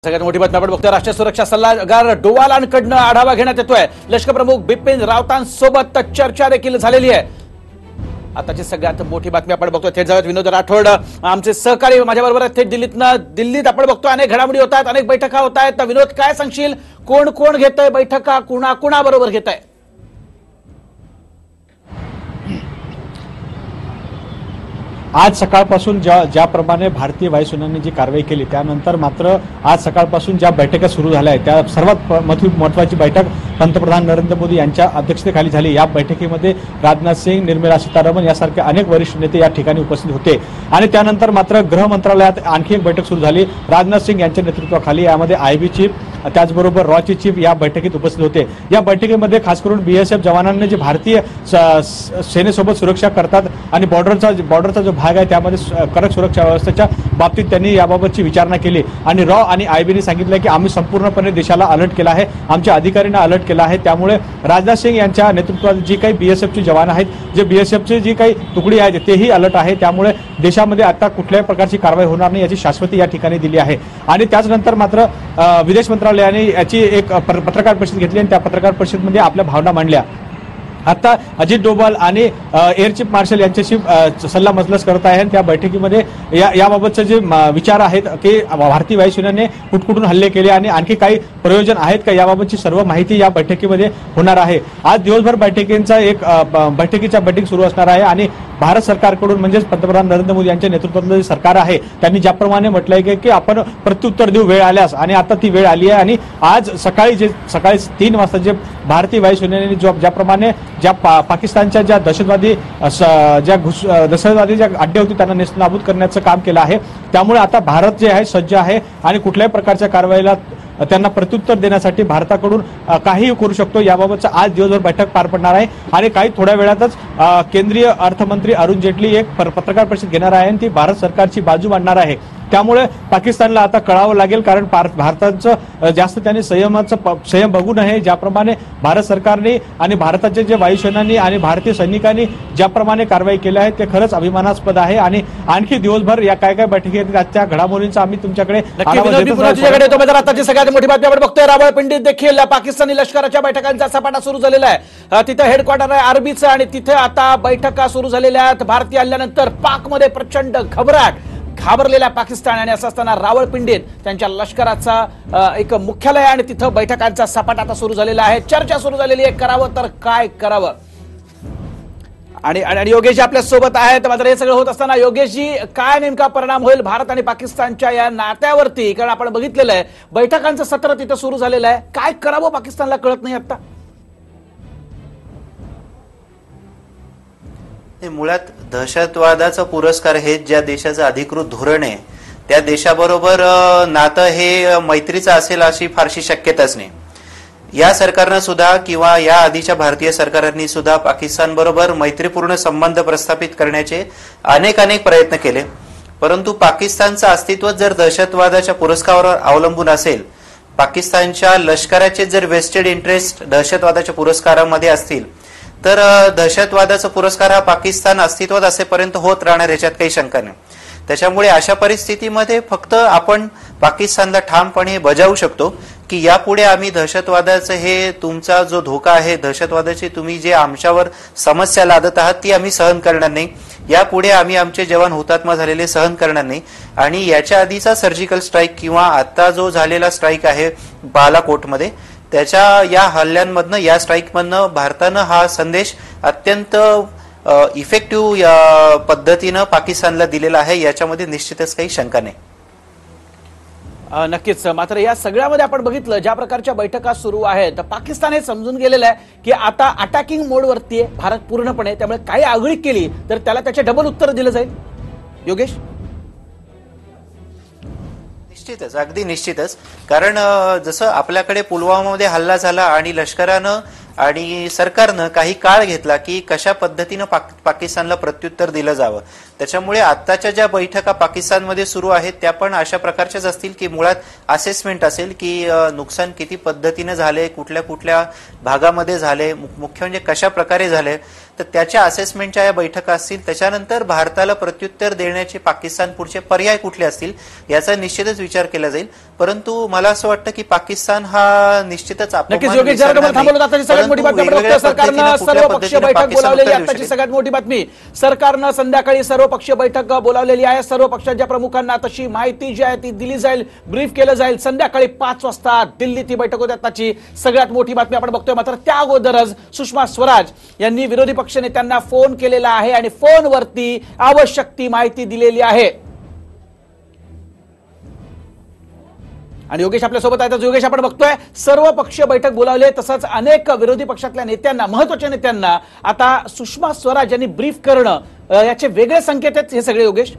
सगळ्यात मोठी बातमी आपण बघतोय। राष्ट्रीय सुरक्षा सल्लागार डोवालांकडून आढावा घेण्यात येतोय। लष्कर प्रमुख बिपिन रावतांसोबत चर्चा देखील झालेली आहे। आताची सगळ्यात मोठी बातमी आपण बघतोय। थेट जाऊयात विनोद राठोड आमचे सहकारी माझ्याबरोबर आहेत थेट दिल्लीत आपण बघतोय अनेक घडामोडी होत आहेत, अनेक बैठका होत आहेत। विनोद काय सांगशील, कोण कोण घेतोय बैठका, कुणाबरोबर घेताय? आज सकाळपासून ज्याप्रमाणे भारतीय वायुसेनेने जी कारवाई केली त्यानंतर मात्र आज सकाळपासून ज्या बैठका सुरू झाल्या आहेत त्या सर्वात महत्त्वाची बैठक पंतप्रधान नरेंद्र मोदी यांच्या अध्यक्षतेखाली झाली। या बैठकीमध्ये राजनाथ सिंह, निर्मला सीतारामन यासारखे अनेक वरिष्ठ नेते या ठिकाणी उपस्थित होते आणि त्यानंतर मात्र गृह मंत्रालयात आणखी एक बैठक सुरू झाली। राजनाथ सिंह यांच्या नेतृत्वाखाली यामध्ये आयबी चीफ त्याचबरोबर रॉची चीफ या बैठकीत उपस्थित होते। या बैठकीमध्ये खास करून बीएसएफ जवानांनी जे भारतीय सेनेसोबत सुरक्षा करतात आणि बॉर्डरचा जो भाग आहे त्यामध्ये कडक सुरक्षा व्यवस्थेच्या बाबतीत त्यांनी याबाबतची विचारणा केली आणि रॉ आणि आयबीने सांगितलं की आम्ही संपूर्णपणे देशाला अलर्ट केला आहे, आमच्या अधिकाऱ्यांना अलर्ट केला आहे। त्यामुळे राजनाथ सिंह यांच्या नेतृत्वात जी काही बीएसएफची जवान आहेत, जे बीएसएफची जी काही तुकडी आहेत तेही अलर्ट आहे। त्यामुळे देशामध्ये आता कुठल्याही प्रकारची कारवाई होणार नाही याची शाश्वती या ठिकाणी दिली आहे। आणि त्याचनंतर मात्र विदेश मंत्रालयाने याची एक पत्रकार परिषद घेतली आणि त्या पत्रकार परिषदेमध्ये आपल्या भावना मांडल्या। आता अजित डोभाल आणि एअर चीफ मार्शल यांच्याशी सल्लामसलत करत आहे। त्या बैठकीमध्ये याबाबतचे जे विचार आहेत की भारतीय वायुसेनेने कुठकुठून हल्ले केले आणि आणखी काही प्रयोजन आहेत का याबाबतची सर्व माहिती या बैठकीमध्ये होणार आहे। आज दिवसभर बैठकीच्या बैठक सुरू असणार आहे आणि भारत सरकारकडून म्हणजेच पंतप्रधान नरेंद्र मोदी यांच्या नेतृत्वातलं जे सरकार आहे त्यांनी ज्याप्रमाणे म्हटलंय की आपण प्रत्युत्तर देऊ वेळ आल्यास, आणि आता ती वेळ आली आहे। आणि आज सकाळी 3 वाजता जे भारतीय वायुसेनेने ज्याप्रमाणे पाकिस्तानच्या ज्या दहशतवादी ज्या अड्डे होती त्यांना नेस्तनाबूत करण्याचं काम केलं आहे। त्यामुळे आता भारत जे आहे सज्ज आहे आणि कुठल्याही प्रकारच्या कारवाईला त्यांना प्रत्युत्तर देण्यासाठी भारताकडून काहीही करू शकतो याबाबतचा आज दिवसभर बैठक पार पडणार आहे। आणि काही थोड्या वेळातच केंद्रीय अर्थमंत्री अरुण जेटली एक पत्रकार परिषद घेणार आहे आणि ती भारत सरकारची बाजू मांडणार आहे। त्यामुळे पाकिस्तानला आता कळावं लागेल, कारण भारताचं जास्त त्यांनी संयम बघू नये। ज्याप्रमाणे भारत सरकारने आणि भारताचे जे वायुसेनांनी आणि भारतीय सैनिकांनी ज्याप्रमाणे कारवाई केली आहे ते खरंच अभिमानास्पद आहे। आणि आणखी दिवसभर या काय बैठकीत त्या घडामोडींचा आम्ही तुमच्याकडे आताची सगळ्यात मोठी बातमी आपण बघतोय। रावळपिंडीत देखील पाकिस्तानी लष्कराच्या बैठकांचा सपाटा सुरू झालेला आहे। तिथे हेडक्वार्टर आहे आर्मीचं आणि तिथे आता बैठका सुरू झालेल्या आहेत। भारतीय हल्ल्यानंतर पाकमध्ये प्रचंड घाबरलेल्या पाकिस्तान आणि असं असताना रावळपिंडीत त्यांच्या लष्कराचा एक मुख्यालय आणि तिथं बैठकांचा सपाटा आता सुरू झालेला आहे। चर्चा सुरू झालेली आहे, करावं तर काय करावं। आणि योगेशजी आपल्या सोबत आहेत। मात्र हे सगळं होत असताना योगेशजी, काय नेमका परिणाम होईल भारत आणि पाकिस्तानच्या या नात्यावरती? कारण आपण बघितलेलं आहे बैठकांचं सत्र तिथं सुरू झालेलं आहे। काय करावं पाकिस्तानला कळत नाही आता। मुळात दहशतवादाचा पुरस्कार हे ज्या देशाचं अधिकृत धोरण आहे त्या देशाबरोबर नातं हे मैत्रीचं असेल अशी फारशी शक्यताच नाही। या सरकारनं सुद्धा किंवा या आधीच्या भारतीय सरकारांनी सुद्धा पाकिस्तान बरोबर मैत्रीपूर्ण संबंध प्रस्थापित करण्याचे अनेक प्रयत्न केले, परंतु पाकिस्तानचं अस्तित्व जर दहशतवादाच्या पुरस्कारावर अवलंबून असेल, पाकिस्तानच्या लष्कराचे जर वेस्टेड इंटरेस्ट दहशतवादाच्या पुरस्कारामध्ये असतील तर दहशतवादाचा पुरस्कार हा पाकिस्तान अस्तित्वात असेपर्यंत होत राहणार, याच्यात काही शंका नाही। त्याच्यामुळे अशा परिस्थितीमध्ये फक्त आपण पाकिस्तानला ठामपणे बजावू शकतो की यापुढे आम्ही दहशतवादाचं हे तुमचा जो धोका आहे, दहशतवादाची तुम्ही जे आमच्यावर समस्या लादत आहात ती आम्ही सहन करणार नाही। यापुढे आम्ही आमचे जवान हुतात्मा झालेले सहन करणार नाही। आणि याच्या आधीचा सर्जिकल स्ट्राईक किंवा आता जो झालेला स्ट्राईक आहे बालाकोटमध्ये, त्याच्या या हल्ल्यांमधनं, या स्ट्राईकमधनं भारतानं हा संदेश अत्यंत इफेक्टिव्ह पद्धतीनं पाकिस्तानला दिलेला आहे, याच्यामध्ये निश्चितच काही शंका नाही। नक्कीच। मात्र या सगळ्यामध्ये आपण बघितलं ज्या प्रकारच्या बैठका सुरू आहेत, पाकिस्तान हे समजून गेलेलं आहे की आता अटॅकिंग मोडवरती आहे भारत पूर्णपणे, त्यामुळे काही आगळीक केली तर त्याला त्याचे डबल उत्तर दिलं जाईल। योगेश, निश्चितच, अगदी निश्चितच। कारण जसं आपल्याकडे पुलवामामध्ये हल्ला झाला आणि लष्करानं आणि सरकारनं काही काळ घेतला की कशा पद्धतीनं पाकिस्तानला प्रत्युत्तर दिलं जावं, त्याच्यामुळे आत्ताच्या ज्या बैठका पाकिस्तानमध्ये सुरू आहेत त्या पण अशा प्रकारच्याच असतील की मुळात असेसमेंट असेल की नुकसान किती पद्धतीने झाले, कुठल्या भागामध्ये झाले, मुख्य म्हणजे कशा प्रकारे झाले। तर त्याच्या असेसमेंटच्या या बैठका असतील. त्याच्यानंतर भारताला प्रत्युत्तर देण्याचे पाकिस्तान पुढचे पर्याय कुठले असतील याचा निश्चितच विचार केला जाईल. परंतु मला असं वाटतं की पाकिस्तान हा निश्चितच सरकारनं सर्वपक्षीय बैठक बोलावलेली. आताची सगळ्यात मोठी बातमी, सरकारनं संध्याकाळी सर्वपक्षीय बैठक बोलावलेली आहे. सर्व पक्षांच्या प्रमुखांना तशी माहिती जी आहे ती दिली जाईल, ब्रीफ केलं जाईल. संध्याकाळी 5 वाजता दिल्लीत ही बैठक होती. आताची सगळ्यात मोठी बातमी आपण बघतोय. मात्र त्या अगोदरच सुषमा स्वराज यांनी विरोधी पक्ष नेत्यांना फोन केलेला आहे आणि फोनवरती आवश्यक ती माहिती दिलेली आहे. आणि योगेश आपल्यासोबत आहे. तर योगेश, आपण बघतोय सर्व पक्षीय बैठक बोलावले, तसंच अनेक विरोधी पक्षातल्या नेत्यांना, महत्वाच्या नेत्यांना आता सुषमा स्वराज यांनी ब्रीफ करणं याचे वेगळे संकेत आहेत हे सगळे योगेश?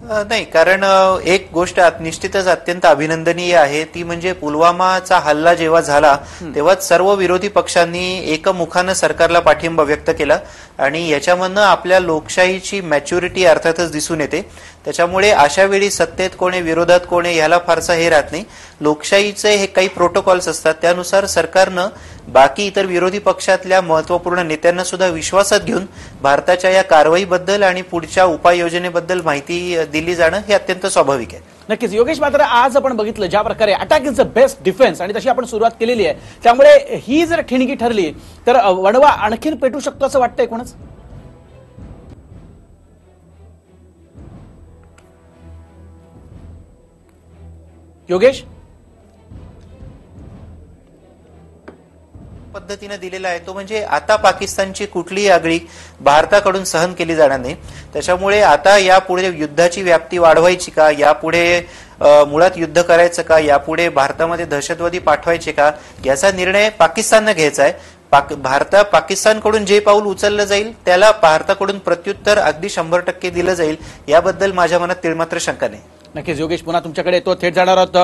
नाही, कारण एक गोष्ट निश्चितच अत्यंत अभिनंदनीय आहे, ती म्हणजे पुलवामाचा हल्ला जेव्हा झाला तेव्हा सर्व विरोधी पक्षांनी एकमुखानं सरकारला पाठिंबा व्यक्त केला आणि याच्यामधनं आपल्या लोकशाहीची मॅच्युरिटी अर्थातच दिसून येते. त्याच्यामुळे अशा वेळी सत्तेत कोणे विरोधात कोणे ह्याला फारसा हे राहत नाही. लोकशाहीचे हे काही प्रोटोकॉल्स असतात, त्यानुसार सरकारनं बाकी इतर विरोधी पक्षातल्या महत्वपूर्ण नेत्यांना सुद्धा विश्वासात घेऊन भारताच्या या कारवाईबद्दल आणि पुढच्या उपाययोजनेबद्दल माहिती दिली जाणं हे अत्यंत स्वाभाविक आहे. नक्कीच योगेश, मात्र आज आपण बघितलं ज्या प्रकारे attack is the best defence आणि तशी आपण सुरुवात केलेली आहे, त्यामुळे ही जर ठिणगी ठरली तर वणवा आणखीन पेटू शकतो असं वाटतंय कोणच? योगेश, पद्धतीने दिलेला आहे तो म्हणजे आता पाकिस्तानची कुठलीही आगळी भारताकडून सहन केली जाणार नाही. त्याच्यामुळे आता यापुढे युद्धाची व्याप्ती वाढवायची का, यापुढे मुळात युद्ध करायचं का, यापुढे भारतामध्ये दहशतवादी पाठवायचे का, याचा निर्णय पाकिस्ताननं घ्यायचा आहे. पाकिस्तानकडून जे पाऊल उचललं जाईल त्याला भारताकडून प्रत्युत्तर अगदी 100% दिलं जाईल, याबद्दल माझ्या मनात तिळमात्र शंका नाही. नक्कीच योगेश, पुन्हा तुमच्याकडे येतो, थेट जाणार आहोत.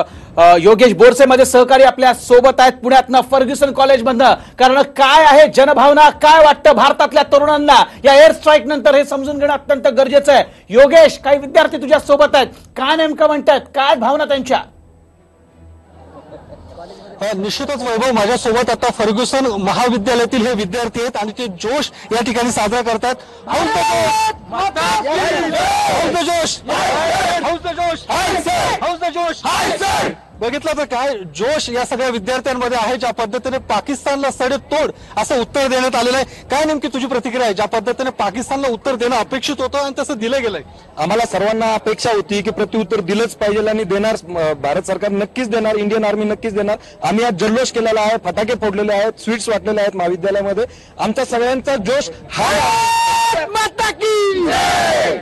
योगेश बोरसे मध्ये सहकारी आपल्या सोबत आहेत पुण्यातनं, फर्ग्युसन कॉलेजमधनं. कारण काय आहे जनभावना, काय वाटतं भारतातल्या तरुणांना या एअर स्ट्राईक नंतर हे समजून घेणं अत्यंत गरजेचं आहे. योगेश, काही विद्यार्थी तुझ्या सोबत आहेत, काय नेमकं म्हणतात, काय भावना त्यांच्या? निश्चितच वैभव, माझ्यासोबत आता फर्ग्युसन महाविद्यालयातील हे विद्यार्थी आहेत आणि ते जोश या ठिकाणी साजरा करतात. बघितलं तर काय जोश या सगळ्या विद्यार्थ्यांमध्ये आहे, ज्या पद्धतीने पाकिस्तानला सडेतोड असं उत्तर देण्यात आलेलं आहे. काय नेमकी तुझी प्रतिक्रिया आहे, ज्या पद्धतीने पाकिस्तानला उत्तर देणं अपेक्षित होतं आणि तसं दिलं गेलंय? आम्हाला सर्वांना अपेक्षा होती की प्रत्युत्तर दिलंच पाहिजे आणि देणार, भारत सरकार नक्कीच देणार, इंडियन आर्मी नक्कीच देणार. आम्ही आज जल्लोष केलेला आहे, फटाके फोडलेले आहेत, स्वीट्स वाटलेले आहेत महाविद्यालयामध्ये. आमचा सगळ्यांचा जोश हाय माता की जय,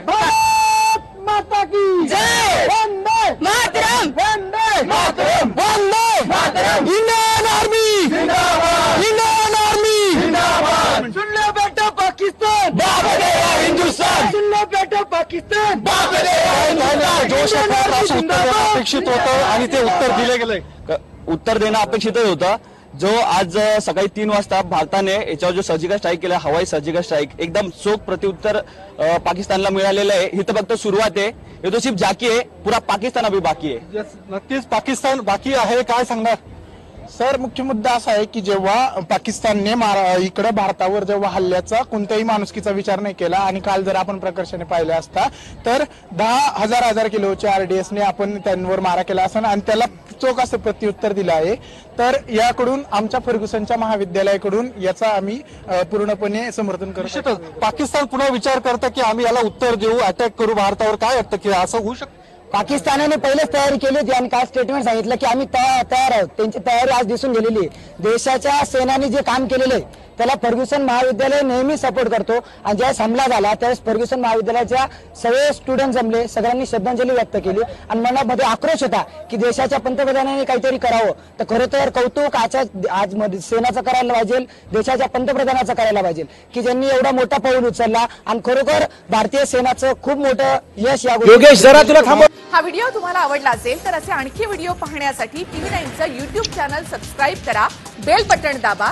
माता की जय, वंदे मातरम, वंदे मातरम, वंदे मातरम, इंडियन आर्मी जिंदाबाद, इंडियन आर्मी जिंदाबाद, सुन लो बेटा पाकिस्तान, बाप रे हिंदुस्तान, सुन लो बेटा पाकिस्तान, बाप रे हिंदुस्तान. जोश अपेक्षित होतं आणि ते उत्तर दिले गेलंय. उत्तर देणं अपेक्षितच होतं. जो आज सकाळी 3 वाजता भारताने याच्यावर जो सर्जिकल स्ट्राईक केला, हवाई सर्जिकल स्ट्राईक, एकदम चोख प्रत्युत्तर पाकिस्तानला मिळालेलं आहे. ही तर फक्त सुरुवात आहे, हे तो सिर्फ जाकी आहे, पुरा पाकिस्तान अभी बाकी आहे. नक्कीच पाकिस्तान बाकी आहे. काय सांगणार सर? मुख्य मुद्दा असा आहे की जेव्हा पाकिस्तानने इकडे भारतावर जेव्हा हल्ल्याचा कोणत्याही माणुसकीचा विचार नाही केला आणि काल जर आपण प्रकर्षाने पाहिलं असता तर 10,000 किलोच्या RDSने आपण त्यांवर मारा केला असं आणि त्याला चोख असं प्रत्युत्तर दिलं आहे. तर याकडून आमच्या फर्ग्युसनच्या महाविद्यालयाकडून याचा आम्ही पूर्णपणे समर्थन करतो. पाकिस्तान पुन्हा विचार करतं की आम्ही याला उत्तर देऊ, अटॅक करू भारतावर. काय वाटतं की असं होऊ शकतं? पाकिस्तानाने पहिलेच तयारी केली होती आणि काय स्टेटमेंट सांगितलं की आम्ही तयार आहोत. त्यांची तयारी आज दिसून गेलेली आहे. देशाच्या सेनानी जे काम केलेलं आहे त्याला फर्ग्युसन महाविद्यालय नेहमी सपोर्ट करतो आणि ज्यावेळेस हमला झाला त्यावेळेस फर्ग्युसन महाविद्यालयाच्या सगळे स्टुडंट जमले, सगळ्यांनी श्रद्धांजली व्यक्त केली आणि मनामध्ये आक्रोश होता की देशाच्या पंतप्रधानांनी काहीतरी करावं. तर खरं तर कौतुक आज सेनाचं करायला पाहिजे, देशाच्या पंतप्रधानाचं करायला पाहिजे की ज्यांनी एवढा मोठा पाऊल उचलला आणि खरोखर भारतीय सेनाचं खूप मोठं यश या. योगेश, जरा तुला थांबव. हा व्हिडिओ तुम्हाला आवडला असेल तर असे आणखी व्हिडिओ पाहण्यासाठी TV9चं YouTube चॅनल सबस्क्राईब करा, बेल बटन दाबा